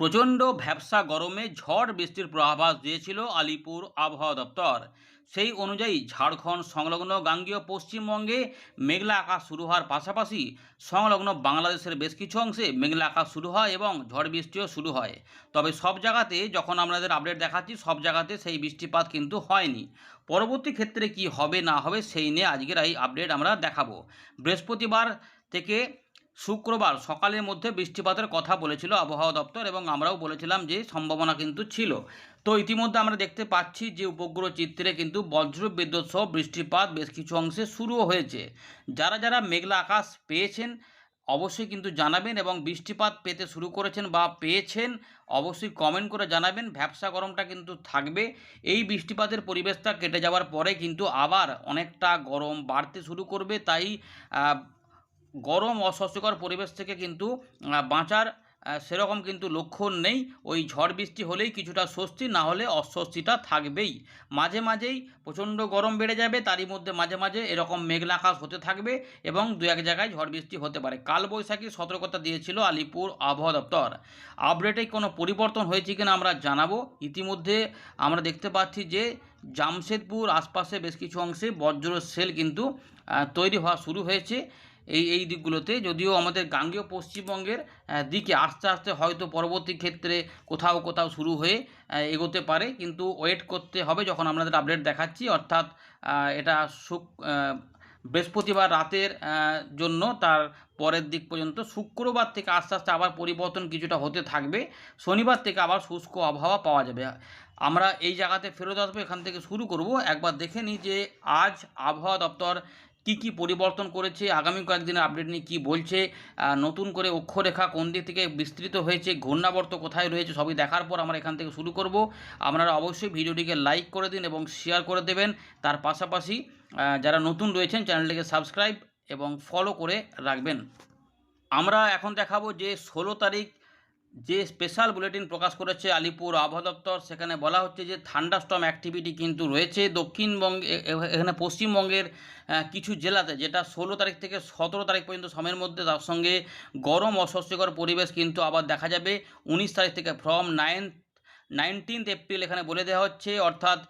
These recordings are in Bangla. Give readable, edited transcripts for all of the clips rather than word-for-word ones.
প্রচণ্ড ভ্যাপসা গরমে ঝড় বৃষ্টির পূর্বাভাস দিয়েছিল আলিপুর আবহাওয়া দপ্তর। সেই অনুযায়ী ঝাড়খণ্ড সংলগ্ন গাঙ্গেয় পশ্চিমবঙ্গে মেঘলা আকাশ শুরু হওয়ার পাশাপাশি সংলগ্ন বাংলাদেশের বেশ কিছু অংশে মেঘলা আকাশ শুরু হয় এবং ঝড় বৃষ্টিও শুরু হয়। তবে সব জায়গাতে যখন আপনাদের আপডেট দেখাচ্ছি সব জায়গাতে সেই বৃষ্টিপাত কিন্তু হয়নি। পরবর্তী ক্ষেত্রে কি হবে না হবে সেই নিয়ে আজকের এই আপডেট আমরা দেখাবো। বৃহস্পতিবার থেকে শুক্রবার সকালের মধ্যে বৃষ্টিপাতের কথা বলেছিল আবহাওয়া দপ্তর এবং আমরাও বলেছিলাম যে সম্ভাবনা কিন্তু ছিল। তো ইতিমধ্যে আমরা দেখতে পাচ্ছি যে উপগ্রহ চিত্রে কিন্তু বজ্র বিদ্যুৎ সহ বৃষ্টিপাত বেশ কিছু অংশে শুরুও হয়েছে। যারা যারা মেঘলা আকাশ পেয়েছেন অবশ্যই কিন্তু জানাবেন এবং বৃষ্টিপাত পেতে শুরু করেছেন বা পেয়েছেন অবশ্যই কমেন্ট করে জানাবেন। ভ্যাপসা গরমটা কিন্তু থাকবে। এই বৃষ্টিপাতের পরিবেশটা কেটে যাওয়ার পরে কিন্তু আবার অনেকটা গরম বাড়তে শুরু করবে। তাই গরম অস্বস্তিকর পরিবেশ থেকে কিন্তু বাঁচার সেরকম কিন্তু লক্ষণ নেই। ওই ঝড় বৃষ্টি হলেই কিছুটা স্বস্তি, না হলে অস্বস্তিটা থাকবেই। মাঝে মাঝেই প্রচণ্ড গরম বেড়ে যাবে, তারই মধ্যে মাঝে মাঝে এরকম মেঘলা আকাশ হতে থাকবে এবং দু এক জায়গায় ঝড় বৃষ্টি হতে পারে। কালবৈশাখীর সতর্কতা দিয়েছিল আলিপুর আবহাওয়া দপ্তর। আপডেটে কোনো পরিবর্তন হয়েছে কিনা আমরা জানাবো। ইতিমধ্যে আমরা দেখতে পাচ্ছি যে জামশেদপুর আশপাশে বেশ কিছু অংশে বজ্র সেল কিন্তু তৈরি হওয়া শুরু হয়েছে। এই দিকগুলোতে যদিও আমাদের গাঙ্গেয় পশ্চিমবঙ্গের দিকে আস্তে আস্তে হয়তো পরবর্তী ক্ষেত্রে কোথাও কোথাও শুরু হয়ে এগোতে পারে, কিন্তু ওয়েট করতে হবে যখন আপনাদের আপডেট দেখাচ্ছি। অর্থাৎ এটা বৃহস্পতিবার রাতের জন্য তার পরের দিক পর্যন্ত শুক্রবার থেকে আস্তে আস্তে আবার পরিবর্তন কিছুটা হতে থাকবে। শনিবার থেকে আবার শুষ্ক আবহাওয়া পাওয়া যাবে। আমরা এই জায়গাতে ফেরত আসবো, এখান থেকে শুরু করব। একবার দেখে নিই যে আজ আবহাওয়া দপ্তর কি পরিবর্তন করেছে, আগামী কয়েকদিনের আপডেট নিয়ে কী বলছে, নতুন করে অক্ষরেখা কোন দিক থেকে বিস্তৃত হয়েছে, ঘূর্ণাবর্ত কোথায় রয়েছে, সবই দেখার পর আমরা এখান থেকে শুরু করব। আপনারা অবশ্যই ভিডিওটিকে লাইক করে দিন এবং শেয়ার করে দেবেন। তার পাশাপাশি যারা নতুন রয়েছেন চ্যানেলটিকে সাবস্ক্রাইব এবং ফলো করে রাখবেন। আমরা এখন দেখাবো যে 16 তারিখ যে স্পেশাল বুলেটিন প্রকাশ করেছে আলিপুর আবহাওয়া দপ্তর। সেখানে বলা হচ্ছে যে থান্ডারস্টর্ম অ্যাক্টিভিটি কিন্তু রয়েছে দক্ষিণবঙ্গে, এখানে পশ্চিমবঙ্গের কিছু জেলাতে, যেটা 16 তারিখ থেকে 17 তারিখ পর্যন্ত সময়ের মধ্যে। তার সঙ্গে গরম অস্বস্তিকর পরিবেশ কিন্তু আবার দেখা যাবে 19 তারিখ থেকে ফ্রম 19 এপ্রিল এখানে বলে দেওয়া হচ্ছে। অর্থাৎ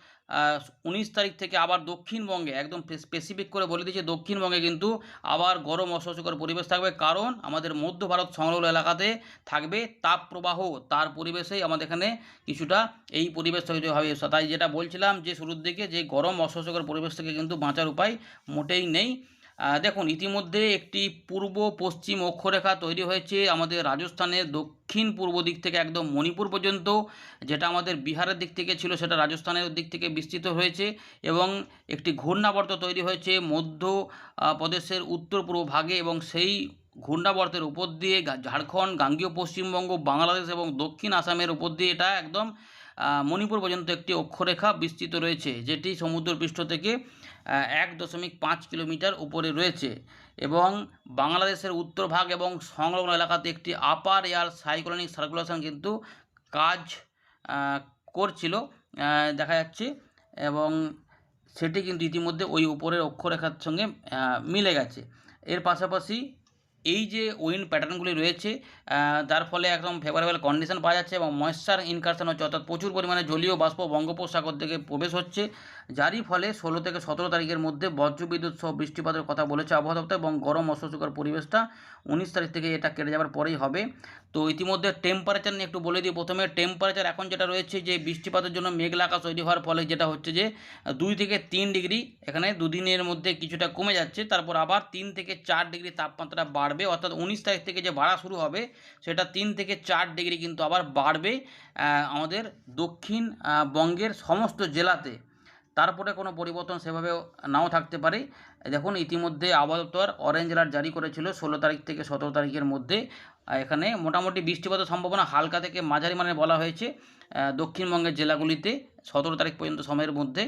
19 তারিখ থেকে আবার দক্ষিণবঙ্গে একদম স্পেসিফিক করে বলে দিয়েছে দক্ষিণবঙ্গে কিন্তু আবার গরম অস্বস্তিকর পরিবেশ থাকবে, কারণ আমাদের মধ্য ভারত সংলগ্ন এলাকাতে থাকবে তাপপ্রবাহ। তার পরিবেশেই আমাদের এখানে কিছুটা এই পরিবেশ তৈরি হবে। তাই যেটা বলছিলাম যে শুরুর দিকে, যে গরম অস্বস্তিকর পরিবেশ থেকে কিন্তু বাঁচার উপায় মোটেই নেই। দেখুন ইতিমধ্যে একটি পূর্ব পশ্চিম অক্ষরেখা তৈরি হয়েছে আমাদের রাজস্থানের দক্ষিণ পূর্ব দিক থেকে একদম মণিপুর পর্যন্ত। যেটা আমাদের বিহারের দিক থেকে ছিল সেটা রাজস্থানের দিক থেকে বিস্তৃত হয়েছে এবং একটি ঘূর্ণাবর্ত তৈরি হয়েছে মধ্য প্রদেশের উত্তর পূর্ব ভাগে এবং সেই ঘূর্ণাবর্তের উপর দিয়ে ঝাড়খণ্ড, গাঙ্গেয় পশ্চিমবঙ্গ, বাংলাদেশ এবং দক্ষিণ আসামের উপর দিয়ে এটা একদম মণিপুর পর্যন্ত একটি অক্ষরেখা বিস্তৃত রয়েছে, যেটি সমুদ্রপৃষ্ঠ থেকে 1.5 কিলোমিটার উপরে রয়েছে এবং বাংলাদেশের উত্তর ভাগ এবং সংলগ্ন এলাকাতে একটি আপার এয়ার সাইক্লোনিক সার্কুলেশন কিন্তু কাজ করছিল দেখা যাচ্ছে এবং সেটি কিন্তু ইতিমধ্যে ওই উপরের অক্ষরেখার সঙ্গে মিলে গেছে। এর পাশাপাশি এই যে উইন্ড প্যাটার্নগুলি রয়েছে যার ফলে একদম ফেভারেবল কন্ডিশন পাওয়া যাচ্ছে এবং ময়েশ্চার ইনকারশন হচ্ছে, অর্থাৎ প্রচুর পরিমাণে জলীয় বাষ্প বঙ্গোপসাগর থেকে প্রবেশ হচ্ছে, যারই ফলে 16 থেকে 17 তারিখের মধ্যে বজ্রবিদ্যুৎ সহ বৃষ্টিপাতের কথা বলেছে আবহাওয়া দপ্তর এবং গরম অস্বস্তিকর পরিবেশটা 19 তারিখ থেকে এটা কেটে যাওয়ার পরেই হবে। তো ইতিমধ্যে টেম্পারেচার নিয়ে একটু বলে দিই। প্রথমে টেম্পারেচার এখন যেটা রয়েছে, যে বৃষ্টিপাতের জন্য মেঘলা আকাশ তৈরি হওয়ার ফলে যেটা হচ্ছে যে 2 থেকে 3 ডিগ্রি এখানে দুদিনের মধ্যে কিছুটা কমে যাচ্ছে, তারপর আবার 3 থেকে 4 ডিগ্রি তাপমাত্রা বাড়বে। অর্থাৎ 19 তারিখ থেকে যে বাড়া শুরু হবে সেটা 3 থেকে 4 ডিগ্রি কিন্তু আবার বাড়বে আমাদের দক্ষিণ বঙ্গের সমস্ত জেলাতে। তারপরে কোনো পরিবর্তন সেভাবে নাও থাকতে পারে। দেখুন ইতিমধ্যে আবহাওয়া দপ্তর অরেঞ্জ অ্যালার্ট জারি করেছিল 16 তারিখ থেকে 17 তারিখের মধ্যে। এখানে মোটামুটি বৃষ্টিপাতের সম্ভাবনা হালকা থেকে মাঝারি মানের বলা হয়েছে দক্ষিণবঙ্গের জেলাগুলিতে 17 তারিখ পর্যন্ত সময়ের মধ্যে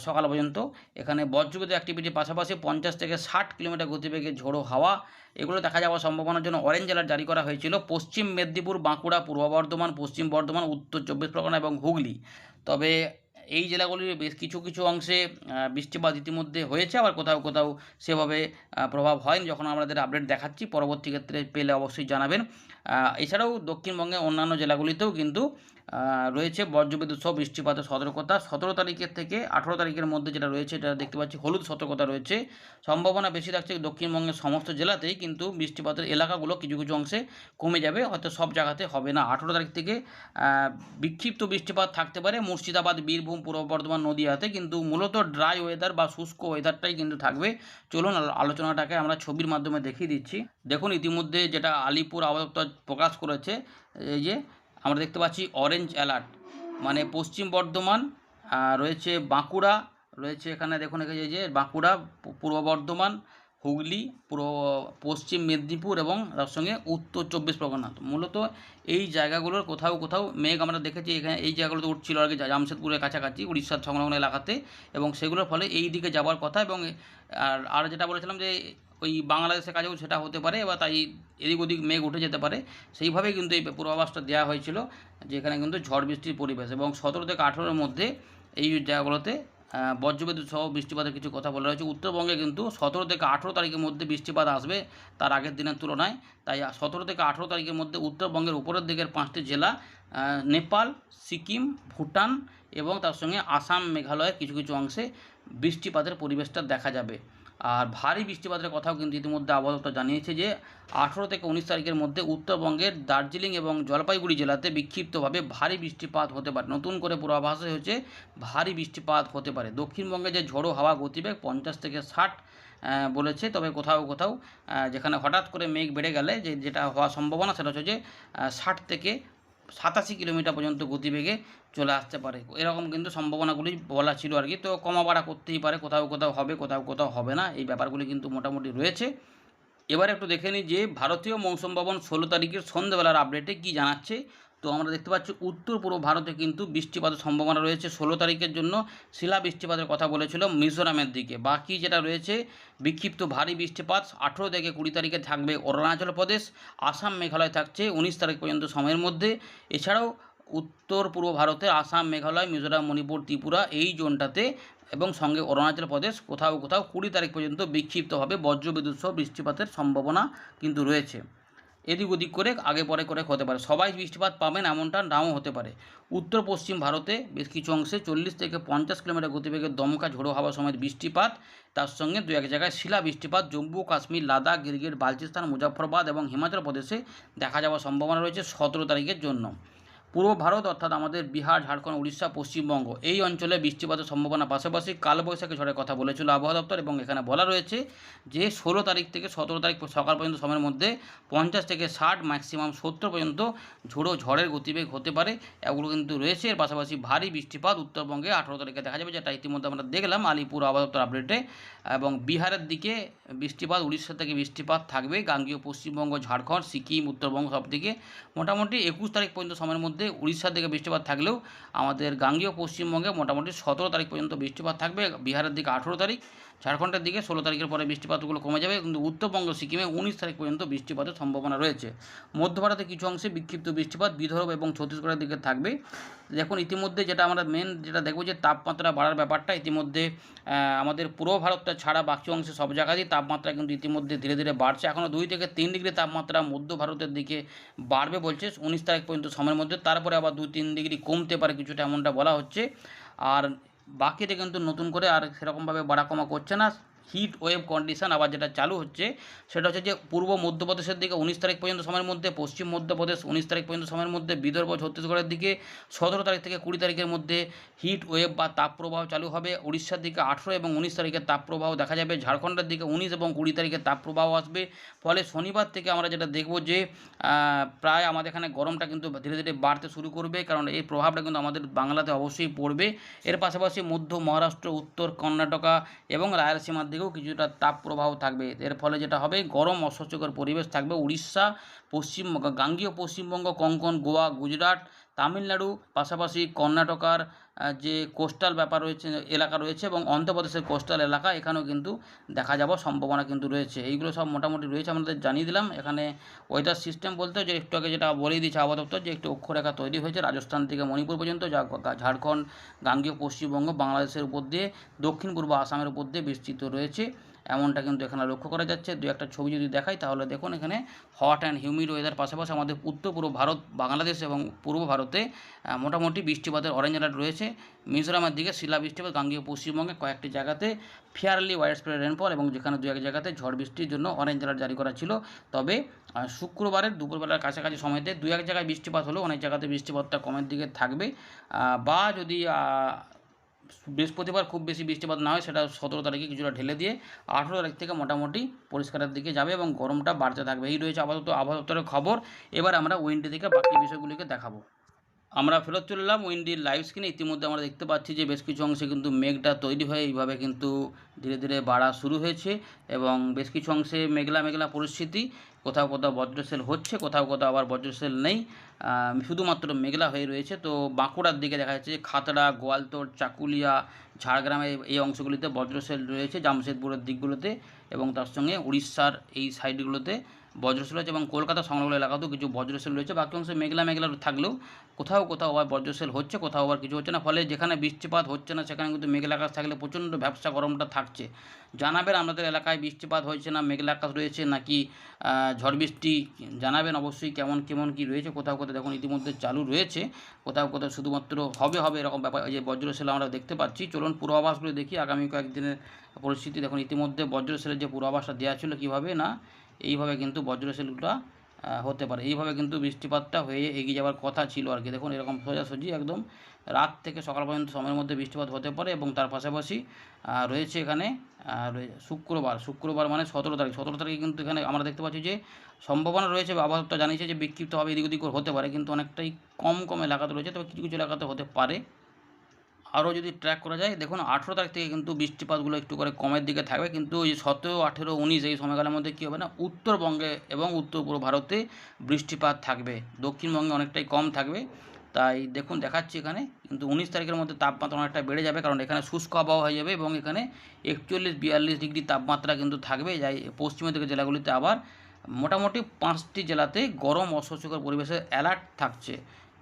সকাল পর্যন্ত। এখানে বজ্রবিদ্যুৎ অ্যাক্টিভিটির পাশাপাশি 50 থেকে 60 কিলোমিটার গতিবেগে ঝোড়ো হাওয়া এগুলো দেখা যাওয়ার সম্ভাবনার জন্য অরেঞ্জ অ্যালার্ট জারি করা হয়েছিল পশ্চিম মেদিনীপুর, বাঁকুড়া, পূর্ব বর্ধমান, পশ্চিম বর্ধমান, উত্তর 24 পরগনা এবং হুগলি। তবে এই জেলাগুলির বেশ কিছু কিছু অংশে বৃষ্টিপাত ইতিমধ্যে হয়েছে, আবার কোথাও কোথাও সেভাবে প্রভাব হয়নি। যখন আমাদের আপডেট দেখাচ্ছি পরবর্তী ক্ষেত্রে পেলে অবশ্যই জানাবেন। এছাড়াও দক্ষিণবঙ্গের অন্যান্য জেলাগুলিতেও কিন্তু রয়েছে বজ্রবিদ্যুৎ সহ বৃষ্টিপাতের সতর্কতা। 17 তারিখের থেকে 18 তারিখের মধ্যে যেটা রয়েছে, এটা দেখতে পাচ্ছি হলুদ সতর্কতা রয়েছে। সম্ভাবনা বেশি থাকছে দক্ষিণবঙ্গের সমস্ত জেলাতেই, কিন্তু বৃষ্টিপাতের এলাকাগুলো কিছু কিছু অংশে কমে যাবে, হয়তো সব জায়গাতে হবে না। 18 তারিখ থেকে বিক্ষিপ্ত বৃষ্টিপাত থাকতে পারে মুর্শিদাবাদ, বীরভূম, পূর্ব বর্ধমান, নদীয়াতে, কিন্তু মূলত ড্রাই ওয়েদার বা শুষ্ক ওয়েদারটাই কিন্তু থাকবে। চলুন আলোচনাটাকে আমরা ছবির মাধ্যমে দেখিয়ে দিচ্ছি। দেখুন ইতিমধ্যে যেটা আলিপুর আবহাওয়া দপ্তর প্রকাশ করেছে, এই যে আমরা দেখতে পাচ্ছি অরেঞ্জ অ্যালার্ট, মানে পশ্চিম বর্ধমান রয়েছে, বাঁকুড়া রয়েছে, এখানে দেখুন এই যে বাঁকুড়া, পূর্ব বর্ধমান, হুগলি, পশ্চিম মেদিনীপুর এবং তার সঙ্গে উত্তর 24 পরগনা। মূলত এই জায়গাগুলোর কোথাও কোথাও মেঘ আমরা দেখেছি, এখানে এই জায়গাগুলোতে উঠছিল আর কি, জামশেদপুরের কাছাকাছি উড়িষ্যার সংলগ্ন এলাকাতে, এবং সেগুলোর ফলে এই দিকে যাওয়ার কথা। এবং আর যেটা বলেছিলাম যে ওই বাংলাদেশের কাছেও সেটা হতে পারে, বা তাই এদিক ওদিক মেঘ উঠে যেতে পারে, সেইভাবেই কিন্তু এই পূর্বাভাসটা দেওয়া হয়েছিল, যেখানে কিন্তু ঝড় বৃষ্টির পরিবেশ। এবং 17 থেকে 18-এর মধ্যে এই জায়গাগুলোতে বজ্রবিদ্যুৎ সহ বৃষ্টিপাতের কিছু কথা বলা হয়েছে। উত্তরবঙ্গে কিন্তু 17 থেকে 18 তারিখের মধ্যে বৃষ্টিপাত আসবে তার আগের দিনের তুলনায়। তাই 17 থেকে 18 তারিখের মধ্যে উত্তরবঙ্গের উপরের দিকের 5টি জেলা, নেপাল, সিকিম, ভুটান এবং তার সঙ্গে আসাম, মেঘালয়ের কিছু কিছু অংশে বৃষ্টিপাতের পরিবেশটা দেখা যাবে। আর ভারী বৃষ্টিপাতের কথাও কিন্তু ইতিমধ্যে আবহাওয়া দপ্তর জানিয়েছে যে 18 থেকে 19 তারিখের মধ্যে উত্তরবঙ্গের দার্জিলিং এবং জলপাইগুড়ি জেলাতে বিক্ষিপ্তভাবে ভারী বৃষ্টিপাত হতে পারে। নতুন করে পূর্বাভাসে হচ্ছে ভারী বৃষ্টিপাত হতে পারে। দক্ষিণবঙ্গে যে ঝোড়ো হাওয়া গতিবেগ 50 থেকে 60 বলেছে, তবে কোথাও কোথাও যেখানে হঠাৎ করে মেঘ বেড়ে গেলে যেটা হওয়ার সম্ভাবনা, সেটা হচ্ছে যে 60 থেকে 87 কিলোমিটার পর্যন্ত গতিবেগে চলে আসতে পারে। এরকম কিন্তু সম্ভাবনাগুলি বলা ছিল আর কি। তো কমা বাড়া করতেই পারে, কোথাও কোথাও হবে, কোথাও কোথাও হবে না, এই ব্যাপারগুলি কিন্তু মোটামুটি রয়েছে। এবার একটু দেখে নিই যে ভারতীয় মৌসুম ভবন 16 তারিখের সন্ধ্যেবেলার আপডেটে কী জানাচ্ছে। তো আমরা দেখতে পাচ্ছি উত্তর পূর্ব ভারতে কিন্তু বৃষ্টিপাতের সম্ভাবনা রয়েছে। 16 তারিখের জন্য শিলা বৃষ্টিপাতের কথা বলেছিল মিজোরামের দিকে। বাকি যেটা রয়েছে বিক্ষিপ্ত ভারী বৃষ্টিপাত 18 থেকে 20 তারিখে থাকবে অরুণাচল প্রদেশ, আসাম, মেঘালয় থাকছে 19 তারিখ পর্যন্ত সময়ের মধ্যে। এছাড়াও উত্তর পূর্ব ভারতে আসাম, মেঘালয়, মিজোরাম, মণিপুর, ত্রিপুরা এই জোনটাতে এবং সঙ্গে অরুণাচল প্রদেশ কোথাও কোথাও 20 তারিখ পর্যন্ত বিক্ষিপ্তভাবে বজ্রবিদ্যুৎ সহ বৃষ্টিপাতের সম্ভাবনা কিন্তু রয়েছে। এদিক ওদিক করে আগে পরে করে হতে পারে, সবাই বৃষ্টিপাত পাবেন এমনটা নাও হতে পারে। উত্তর পশ্চিম ভারতে বেশ কিছু অংশে 40 থেকে 50 কিলোমিটার গতিবেগে দমকা ঝোড়ো হাওয়া সমেত বৃষ্টিপাত, তার সঙ্গে দু এক জায়গায় শিলা বৃষ্টিপাত জম্মু কাশ্মীর, লাদাখ, গিরগিট, বালচিস্তান, মুজফ্ফরবাদ এবং হিমাচল প্রদেশে দেখা যাওয়ার সম্ভাবনা রয়েছে 17 তারিখের জন্য। পূর্ব ভারত অর্থাৎ আমাদের বিহার, ঝাড়খণ্ড, উড়িষ্যা, পশ্চিমবঙ্গ এই অঞ্চলে বৃষ্টিপাতের সম্ভাবনা, পাশাপাশি কালবৈশাখী ঝড়ের কথা বলেছিল আবহাওয়া দপ্তর, এবং এখানে বলা রয়েছে যে 16 তারিখ থেকে 17 তারিখ সকাল পর্যন্ত সময়ের মধ্যে 50 থেকে 60 ম্যাক্সিমাম 70 পর্যন্ত ঝড়ের গতিবেগ হতে পারে, এগুলো কিন্তু রয়েছে। এর পাশাপাশি ভারী বৃষ্টিপাত উত্তরবঙ্গে 18 তারিখে দেখা যাবে, যেটা ইতিমধ্যে আমরা দেখলাম আলিপুর আবহাওয়া দপ্তর আপডেটে। এবং বিহারের দিকে বৃষ্টিপাত, উড়িষ্যা থেকে বৃষ্টিপাত থাকবে, গাঙ্গীয় পশ্চিমবঙ্গ, ঝাড়খণ্ড, সিকিম, উত্তরবঙ্গ সব দিকে মোটামুটি 21 তারিখ পর্যন্ত সময়ের মধ্যে উড়িষ্যার দিকে বৃষ্টিপাত থাকলেও আমাদের গাঙ্গীয় পশ্চিমবঙ্গে মোটামুটি 17 তারিখ পর্যন্ত বৃষ্টিপাত থাকবে, বিহারের দিকে 18 তারিখ, ঝাড়খণ্ডের দিকে 16 তারিখের পরে বৃষ্টিপাতগুলো কমে যাবে, কিন্তু উত্তরবঙ্গ, সিকিমে 19 তারিখ পর্যন্ত বৃষ্টিপাতের সম্ভাবনা রয়েছে। মধ্য ভারতে কিছু অংশে বিক্ষিপ্ত বৃষ্টিপাত বিদর্ভ এবং ছত্তিশগড়ের দিকে থাকবে। দেখুন ইতিমধ্যে যেটা আমরা যেটা দেখব যে তাপমাত্রা বাড়ার ব্যাপারটা ইতিমধ্যে আমাদের পূর্ব ভারতটা ছাড়া বাকি অংশে সব জায়গাতেই তাপমাত্রা কিন্তু ইতিমধ্যে ধীরে ধীরে বাড়ছে। এখনও 2 থেকে 3 ডিগ্রি তাপমাত্রা মধ্য ভারতের দিকে বাড়বে বলছে 19 তারিখ পর্যন্ত সময়ের মধ্যে, তারপরে আবার 2-3 ডিগ্রি কমতে পারে কিছুটা, এমনটা বলা হচ্ছে। আর বাকিতে কিন্তু নতুন করে আর সেরকমভাবে বাড়া কমা করছে না। হিট ওয়েভ কন্ডিশন আবার যেটা চালু হচ্ছে সেটা হচ্ছে যে পূর্ব মধ্যপ্রদেশের দিকে 19 তারিখ পর্যন্ত সময়ের মধ্যে, পশ্চিম মধ্যপ্রদেশ 19 তারিখ পর্যন্ত সময়ের মধ্যে, বিদর্ভ, ছত্তিশগড়ের দিকে 17 তারিখ থেকে 20 তারিখের মধ্যে হিট ওয়েভ বা তাপপ্রবাহ চালু হবে। উড়িষ্যার দিকে 18 এবং 19 তারিখে তাপপ্রবাহ দেখা যাবে। ঝাড়খণ্ডের দিকে 19 এবং 20 তারিখে তাপপ্রবাহ আসবে। ফলে শনিবার থেকে আমরা যেটা দেখব যে প্রায় আমাদের এখানে গরমটা কিন্তু ধীরে ধীরে বাড়তে শুরু করবে, কারণ এই প্রভাবটা কিন্তু আমাদের বাংলাতে অবশ্যই পড়বে। এর পাশাপাশি মধ্য মহারাষ্ট্র, উত্তর কর্ণাটকা এবং রায়লসীমার দিকেও কিছুটা তাপ প্রবাহ থাকবে। এর ফলে যেটা হবে গরম অস্বস্তিকর পরিবেশ থাকবে। উড়িষ্যা, গাঙ্গীয় পশ্চিমবঙ্গ, কোঙ্কণ, গোয়া, গুজরাট, তামিলনাড়ু, পাশাপাশি কর্ণাটকার যে কোস্টাল ব্যাপার রয়েছে, এলাকা রয়েছে, এবং অন্ধ্রপ্রদেশের কোস্টাল এলাকা, এখানেও কিন্তু দেখা যাওয়ার সম্ভাবনা কিন্তু রয়েছে। এইগুলো সব মোটামুটি রয়েছে, আমাদের জানিয়ে দিলাম। এখানে ওয়েদার সিস্টেম বলতে যে একটু আগে যেটা বলেই দিয়েছে আবহাওয়া দপ্তর, যে একটি অক্ষরেখা তৈরি হয়েছে রাজস্থান থেকে মণিপুর পর্যন্ত, যা ঝাড়খণ্ড, গাঙ্গীয় পশ্চিমবঙ্গ, বাংলাদেশের উপর দিয়ে দক্ষিণ পূর্ব আসামের উপর দিয়ে বিস্তৃত রয়েছে। এমনটা কিন্তু এখানে লক্ষ্য করা যাচ্ছে। দু একটা ছবি যদি দেখাই তাহলে দেখুন এখানে হট অ্যান্ড হিউমিড ওয়েদার, পাশাপাশি আমাদের উত্তর পূর্ব ভারত, বাংলাদেশ এবং পূর্ব ভারতে মোটামুটি বৃষ্টিপাতের অরেঞ্জ অ্যালার্ট রয়েছে। মিজোরামের দিকে শিলা বৃষ্টিপাত, গাঙ্গেয় পশ্চিমবঙ্গে কয়েকটি জায়গাতে ফেয়ারলি ওয়াইড স্প্রেড রেনফল, এবং যেখানে দু এক জায়গাতে ঝড় বৃষ্টির জন্য অরেঞ্জ অ্যালার্ট জারি করা ছিল। তবে শুক্রবারের দুপুরবেলার কাছাকাছি সময়তে দু এক জায়গায় বৃষ্টিপাত হলেও অনেক জায়গাতে বৃষ্টিপাতটা কমের দিকে থাকবে। বা যদি বৃহস্পতিবার খুব বেশি বৃষ্টিপাত না হয়, সেটা 17 তারিখে কিছুটা ঢেলে দিয়ে 18 তারিখ থেকে মোটামুটি পরিষ্কারের দিকে যাবে এবং গরমটা বাড়তে থাকবে। এই রয়েছে আপাতত আবহাওয়া দপ্তরের খবর। এবার আমরা উইন্ডি থেকে বাকি বিষয়গুলিকে দেখাবো। আমরা ফেরত চলে এলাম উইন্ডির লাইভ স্ক্রিনে। ইতিমধ্যে আমরা দেখতে পাচ্ছি যে বেশ কিছু অংশে কিন্তু মেঘটা তৈরি হয়ে এইভাবে কিন্তু ধীরে ধীরে বাড়া শুরু হয়েছে, এবং বেশ কিছু অংশে মেঘলা মেঘলা পরিস্থিতি। কোথাও কোথাও বজ্রসেল হচ্ছে, কোথাও কোথাও আবার বজ্রসেল নেই, শুধুমাত্র মেঘলা হয়ে রয়েছে। তো বাঁকুড়ার দিকে দেখা যাচ্ছে খাতড়া, গোয়ালতোড়, চাকুলিয়া, ঝাড়গ্রামে এই অংশগুলিতে বজ্রসেল রয়েছে, জামশেদপুরের দিকগুলোতে, এবং তার সঙ্গে উড়িষ্যার এই সাইডগুলোতে বজ্রসেল রয়েছে, এবং কলকাতা সংলগ্ন এলাকাতেও কিছু বজ্রসেল রয়েছে। বাকি অংশে মেঘলা মেঘলা থাকলেও কোথাও কোথাও আবার বজ্রসেল হচ্ছে, কোথাও আবার কিছু হচ্ছে না। ফলে যেখানে বৃষ্টিপাত হচ্ছে না সেখানে কিন্তু মেঘলা আকাশ থাকলে প্রচণ্ড ভ্যাপসা গরমটা থাকছে। জানাবেন আপনাদের এলাকায় বৃষ্টিপাত হয়েছে না মেঘলা আকাশ রয়েছে নাকি ঝড় বৃষ্টি, জানাবেন অবশ্যই কেমন কেমন কী রয়েছে। কোথাও কোথাও দেখুন ইতিমধ্যে চালু রয়েছে, কোথাও কোথাও শুধুমাত্র হবে এরকম ব্যাপার। এই যে বজ্রসেল আমরা দেখতে পাচ্ছি, চলুন পূর্বাভাসগুলো দেখি আগামী কয়েকদিনের পরিস্থিতি। দেখুন ইতিমধ্যে বজ্রসেলের যে পূর্বাভাসটা দেওয়া ছিল, কীভাবে না এইভাবে কিন্তু বজ্রসেলটা হতে পারে, এইভাবে কিন্তু বৃষ্টিপাতটা হয়ে এগিয়ে যাওয়ার কথা ছিল আর কি। দেখুন এরকম সোজাসুজি একদম রাত থেকে সকাল পর্যন্ত সময়ের মধ্যে বৃষ্টিপাত হতে পারে। এবং তার পাশাপাশি রয়েছে এখানে শুক্রবার মানে 17 তারিখ। 17 তারিখে কিন্তু এখানে আমরা দেখতে পাচ্ছি যে সম্ভাবনা রয়েছে, আবহাওয়া দপ্তর জানিয়েছে যে বিক্ষিপ্তভাবে এদিক ওদিক হতে পারে, কিন্তু অনেকটাই কম এলাকাতে রয়েছে, তবে কিছু কিছু এলাকাতে হতে পারে। আরও যদি ট্র্যাক করা যায়, দেখুন 18 তারিখ থেকে কিন্তু বৃষ্টিপাতগুলো একটু করে কমের দিকে থাকবে, কিন্তু ওই 17, 18, 19 এই সময়কালের মধ্যে কী হবে না, উত্তরবঙ্গে এবং উত্তর পূর্ব ভারতে বৃষ্টিপাত থাকবে, দক্ষিণবঙ্গে অনেকটাই কম থাকবে। তাই দেখুন দেখাচ্ছি এখানে কিন্তু 19 তারিখের মধ্যে তাপমাত্রা অনেকটা বেড়ে যাবে, কারণ এখানে শুষ্ক আবহাওয়া হয়ে যাবে এবং এখানে 41-42 ডিগ্রি তাপমাত্রা কিন্তু থাকবে। যাই পশ্চিমের দিকে জেলাগুলিতে আবার মোটামুটি 5টি জেলাতে গরম অস্বস্তিকর পরিবেশে অ্যালার্ট থাকছে,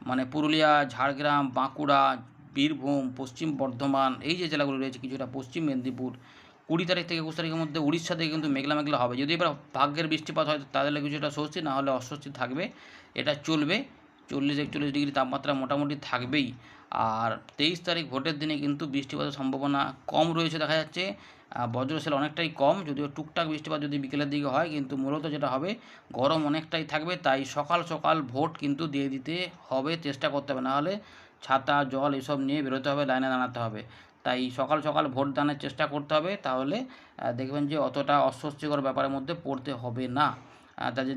মানে পুরুলিয়া, ঝাড়গ্রাম, বাঁকুড়া, বীরভূম, পশ্চিম বর্ধমান, এই যে জেলাগুলো রয়েছে, কিছুটা পশ্চিম মেদিনীপুর। 20 তারিখ থেকে 21 তারিখের মধ্যে উড়িষ্যা থেকে কিন্তু মেঘলা মেঘলা হবে। যদি এবার ভাগ্যের বৃষ্টিপাত হয় তাহলে কিছুটা স্বস্তি, না হলে অস্বস্তি থাকবে, এটা চলবে। 40-41 ডিগ্রি তাপমাত্রা মোটামুটি থাকবেই। আর 23 তারিখ ভোটের দিনে কিন্তু বৃষ্টিপাতের সম্ভাবনা কম রয়েছে দেখা যাচ্ছে। বজ্রসেল অনেকটাই কম, যদিও টুকটাক বৃষ্টিপাত যদি বিকেলের দিকে হয়, কিন্তু মূলত যেটা হবে গরম অনেকটাই থাকবে। তাই সকাল সকাল ভোট কিন্তু দিয়ে দিতে হবে, চেষ্টা করতে হবে, নাহলে ছাতা জল এসব নিয়ে বেরোতে হবে, লাইনে দাঁড়াতে হবে। তাই সকাল সকাল ভোট দানের চেষ্টা করতে হবে, তাহলে দেখবেন যে অতটা অস্বস্তিকর ব্যাপারের মধ্যে পড়তে হবে না। তাদের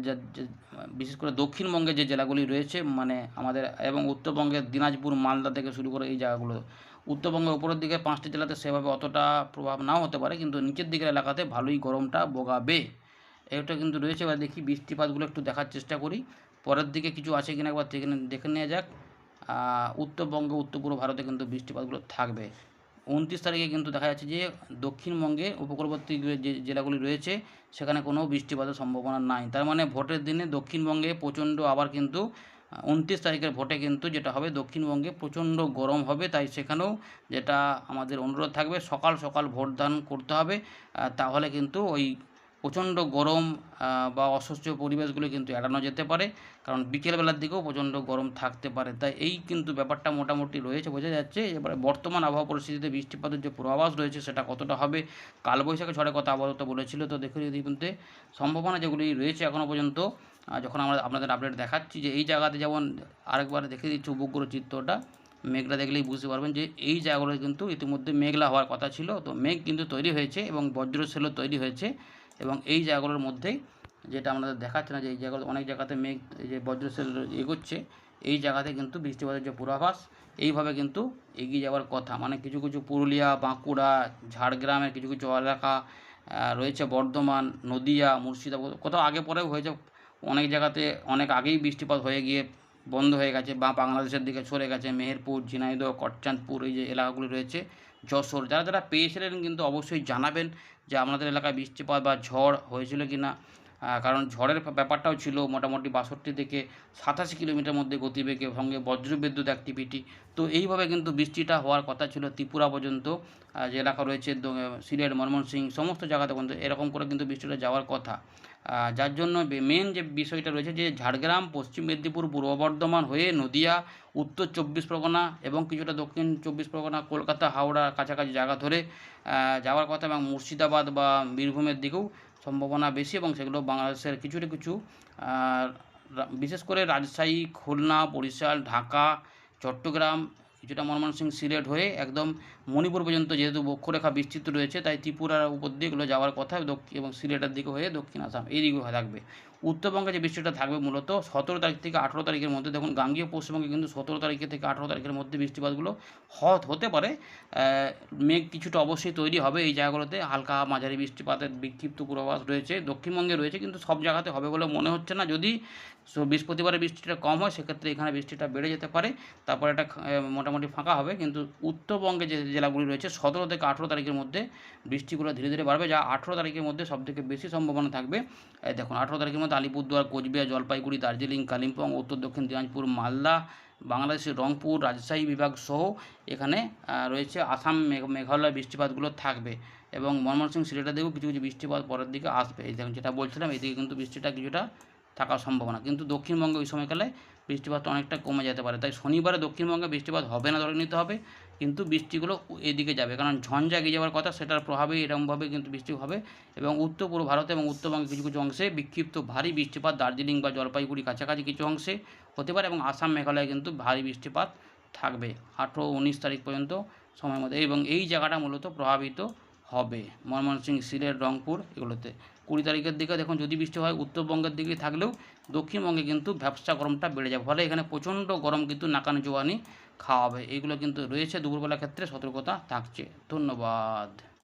বিশেষ করে দক্ষিণবঙ্গের যে জেলাগুলি রয়েছে, মানে আমাদের, এবং উত্তরবঙ্গের দিনাজপুর, মালদা থেকে শুরু করে এই জায়গাগুলো, উত্তরবঙ্গের উপরের দিকে 5টি জেলাতে সেভাবে অতটা প্রভাব নাও হতে পারে, কিন্তু নিচের দিকের এলাকাতে ভালোই গরমটা ভোগাবে, এটা কিন্তু রয়েছে। এবার দেখি বৃষ্টিপাতগুলো একটু দেখার চেষ্টা করি, পরের দিকে কিছু আছে কিনা একবার দেখে নেওয়া যাক। উত্তরবঙ্গ, উত্তর পূর্ব ভারতে কিন্তু বৃষ্টিপাতগুলো থাকবে। 29 তারিখে কিন্তু দেখা যাচ্ছে যে দক্ষিণবঙ্গে উপকূলবর্তী যে জেলাগুলি রয়েছে সেখানে কোনো বৃষ্টিপাতের সম্ভাবনা নাই। তার মানে ভোটের দিনে দক্ষিণবঙ্গে প্রচণ্ড, আবার কিন্তু 29 তারিখের ভোটে কিন্তু যেটা হবে দক্ষিণবঙ্গে প্রচণ্ড গরম হবে। তাই সেখানেও যেটা আমাদের অনুরোধ থাকবে, সকাল সকাল ভোটদান করতে হবে, তাহলে কিন্তু ওই প্রচণ্ড গরম বা অস্বস্তিকর পরিবেশগুলো কিন্তু এড়ানো যেতে পারে, কারণ বিকেলবেলার দিকেও প্রচণ্ড গরম থাকতে পারে। তাই এই কিন্তু ব্যাপারটা মোটামুটি রয়েছে, বোঝা যাচ্ছে। এবারে বর্তমান আবহাওয়া পরিস্থিতিতে বৃষ্টিপাতের যে পূর্বাভাস রয়েছে সেটা কতটা হবে, কালবৈশাখী ঝড়ের কথা আপাতত বলেছিল, তো দেখুন ইতিমধ্যে সম্ভাবনা যেগুলি রয়েছে এখনও পর্যন্ত, যখন আমরা আপনাদের আপডেট দেখাচ্ছি, যে এই জায়গাতে যেমন আরেকবার দেখে দিচ্ছি উপগ্রহ চিত্রটা, মেঘলা দেখলেই বুঝতে পারবেন যে এই জায়গাগুলো কিন্তু ইতিমধ্যে মেঘলা হওয়ার কথা ছিল, তো মেঘ কিন্তু তৈরি হয়েছে এবং বজ্রসেলও তৈরি হয়েছে। এবং এই জায়গাগুলোর মধ্যেই যেটা আমাদের দেখাচ্ছে না, যে এই জায়গাগুলো অনেক জায়গাতে মেঘ, এই যে বজ্রসেল এগোচ্ছে, এই জায়গাতে কিন্তু বৃষ্টিপাতের যে পূর্বাভাস এইভাবে কিন্তু এগিয়ে যাওয়ার কথা। মানে কিছু কিছু পুরুলিয়া, বাঁকুড়া, ঝাড়গ্রামের কিছু কিছু এলাকা রয়েছে, বর্ধমান, নদিয়া, মুর্শিদাবাদ, কোথাও আগে পরেও হয়েছে, অনেক জায়গাতে অনেক আগেই বৃষ্টিপাত হয়ে গিয়ে বন্ধ হয়ে গেছে বা বাংলাদেশের দিকে সরে গেছে। মেহেরপুর, ঝিনাইদহ, কটচাঁদপুর, এই যে এলাকাগুলি রয়েছে, যশোর, যারা পেয়েছিলেন কিন্তু অবশ্যই জানাবেন যে আপনাদের এলাকায় বৃষ্টিপাত বা ঝড় হয়েছিল কি না। কারণ ঝড়ের ব্যাপারটাও ছিল মোটামুটি 62 থেকে 87 কিলোমিটার মধ্যে গতিবেগে, সঙ্গে বজ্রবিদ্যুৎ অ্যাক্টিভিটি। তো এইভাবে কিন্তু বৃষ্টিটা হওয়ার কথা ছিল ত্রিপুরা পর্যন্ত, যে এলাকা রয়েছে সিলেট, ময়মনসিংহ সমস্ত জায়গাতে কিন্তু এরকম করে কিন্তু বৃষ্টিটা যাওয়ার কথা। যার জন্য মেন যে বিষয়টা রয়েছে যে ঝাড়গ্রাম, পশ্চিম মেদিনীপুর, পূর্ব বর্ধমান হয়ে নদিয়া, উত্তর 24 পরগনা এবং কিছুটা দক্ষিণ 24 পরগনা, কলকাতা, হাওড়া কাছাকাছি জায়গা ধরে যাওয়ার কথা, এবং মুর্শিদাবাদ বা বীরভূমের দিকেও সম্ভাবনা বেশি, এবং সেগুলো বাংলাদেশের কিছু বিশেষ করে রাজশাহী, খুলনা, বরিশাল, ঢাকা, চট্টগ্রাম, কিছুটা ময়মনসিংহ, সিলেট হয়ে একদম মণিপুর পর্যন্ত, যেহেতু বক্ষরেখা বিস্তৃত রয়েছে তাই ত্রিপুরার উপর দিয়ে এগুলো যাওয়ার কথা, এবং সিলেটের দিকে হয়ে দক্ষিণ আসাম এই দিকে থাকবে। উত্তরবঙ্গে যে বৃষ্টিটা থাকবে মূলত 17 তারিখ থেকে 18 তারিখের মধ্যে। দেখুন গাঙ্গীয় পশ্চিমবঙ্গে কিন্তু 17 তারিখে থেকে 18 তারিখের মধ্যে বৃষ্টিপাতগুলো হতে পারে। মেঘ কিছুটা অবশ্যই তৈরি হবে এই জায়গাগুলোতে, হালকা মাঝারি বৃষ্টিপাতের বিক্ষিপ্ত পূর্বাভাস রয়েছে, দক্ষিণবঙ্গে রয়েছে, কিন্তু সব জায়গাতে হবে বলে মনে হচ্ছে না। যদি বৃহস্পতিবারে বৃষ্টিটা কম হয় সেক্ষেত্রে এখানে বৃষ্টিটা বেড়ে যেতে পারে, তারপরে এটা মোটামুটি ফাঁকা হবে। কিন্তু উত্তরবঙ্গে যে জেলাগুলি রয়েছে 17 থেকে 18 তারিখের মধ্যে বৃষ্টিগুলো ধীরে ধীরে বাড়বে, যা 18 তারিখের মধ্যে সবথেকে বেশি সম্ভাবনা থাকবে। দেখুন 18 তারিখের মধ্যে আলিপুরদুয়ার, কোচবিহার, জলপাইগুড়ি, দার্জিলিং, কালিম্পং, উত্তর দক্ষিণ দিনাজপুর, মালদা, বাংলাদেশের রংপুর, রাজশাহী বিভাগ সহ এখানে রয়েছে আসাম, মেঘালয় বৃষ্টিপাতগুলো থাকবে, এবং ময়মনসিংহ, সিলেটের দিকেও কিছু বৃষ্টিপাত পরের দিকে আসবে। এই দেখুন যেটা বলছিলাম, এইদিকে কিন্তু বৃষ্টিটা কিছুটা থাকার সম্ভাবনা, কিন্তু দক্ষিণবঙ্গে ওই সময়কালে বৃষ্টিপাত অনেকটা কমে যেতে পারে। তাই শনিবারে দক্ষিণবঙ্গে বৃষ্টিপাত হবে না ধরে নিতে হবে, কিন্তু বৃষ্টিগুলো এদিকে যাবে, কারণ ঝঞ্ঝা এগিয়ে যাওয়ার কথা, সেটার প্রভাবেই এরকমভাবে কিন্তু বৃষ্টি হবে। এবং উত্তর পূর্ব ভারতে এবং উত্তরবঙ্গে কিছু অংশে বিক্ষিপ্ত ভারী বৃষ্টিপাত দার্জিলিং বা জলপাইগুড়ি কাছাকাছি কিছু অংশে হতে পারে, এবং আসাম, মেঘালয়ে কিন্তু ভারী বৃষ্টিপাত থাকবে 18-19 তারিখ পর্যন্ত সময়ের মধ্যে, এবং এই জায়গাটা মূলত প্রভাবিত হবে ময়মনসিংহ, সিলেট, রংপুর এগুলোতে। 20 তারিখের দিকে দেখুন যদি বৃষ্টি হয় উত্তরবঙ্গের দিকে থাকলেও দক্ষিণবঙ্গে কিন্তু ভ্যাপসা গরমটা বেড়ে যাবে, ফলে এখানে প্রচণ্ড গরম কিন্তু নাকানি জোয়ানি খাওয়াবে। এইগুলো কিন্তু রয়েছে, দুপুরবেলার ক্ষেত্রে সতর্কতা থাকছে। ধন্যবাদ।